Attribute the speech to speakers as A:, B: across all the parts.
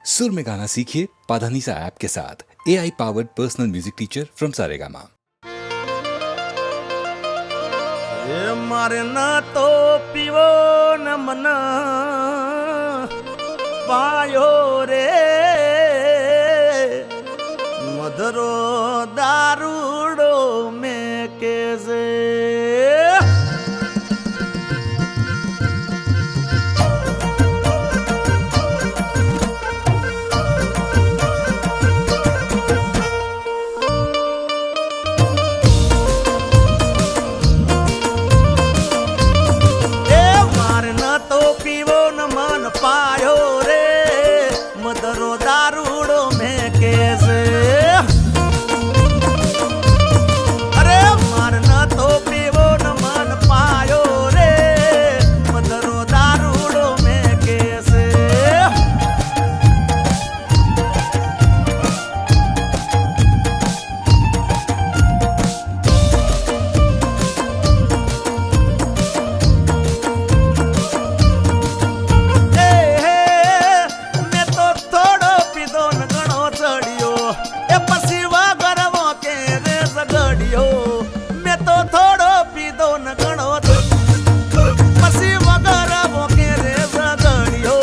A: सुर में गाना सीखिए पाधानीसा ऐप के साथ। AI powered personal music teacher from Saregama.
B: मारे न तो पीवो न मन पायो रे मधुरो दारूडो में कैसे पायो रे मदरो दारूडो में कैसे अरे मारना तो पीवो न मन पायो रे मदरो दारूडो में कैसे मैं तो थोड़ो पीदो न गणो पसी वगर मोके रे सगड़ियो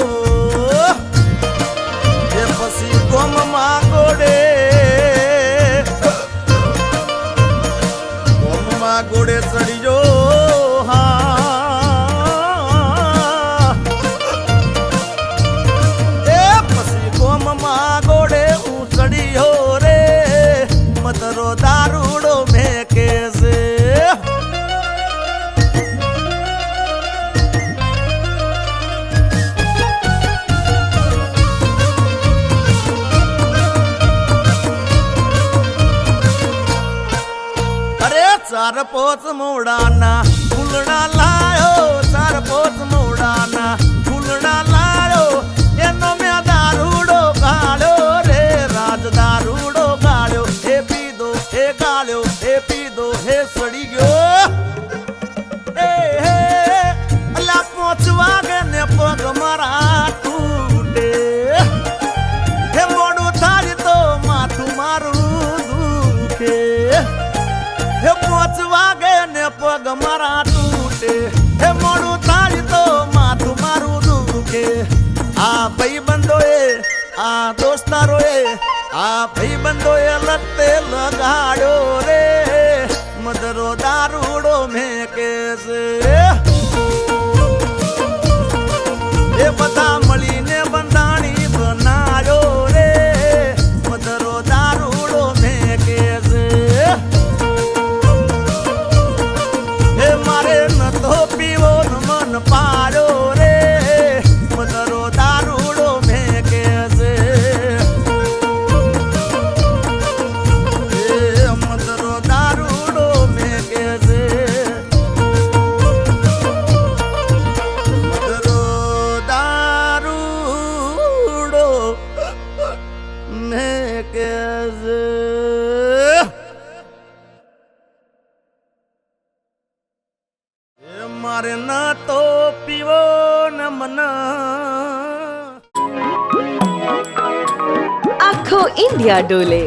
B: ये पसी गोम मागोड़े सड़ियो हाँ पसी गोम मागोड़े सड़ियो रे मदरो दारूडो में कैसे अरे चार पोच मोड़ाना फुलना लायो चार पोच मोड़ाना फुलना लायो एनो में दारूडो गालो रे राज दारूडो गालो हे पीदो हे गालो हे पीदो हे सड़ी गयो ए अल्लाह पहुंचवा के ने पग मारा टूटे हे मोड़ू थारी तो माथू मारू दुखे हे पहुंचवा के ने पग मारा टूटे हे मोड़ू थारी तो माथू मारू दुखे आ भाई बंदोए आ दोस्तारोए आ भाई बंदोए लत्ते लगाड़ो रे मदरो दारूडो में कैसे ये बता मली ने बंदानी बनायो रे मदरो दारूडो में कैसे हे मारे न तो पीवो न मन पारो रे मदरो दारूडो में कैसे मदरो दारूडो में कैसे मदरो दारूडो में कैसे मारे न तो पीवो न मन
C: आखो इंडिया डोले।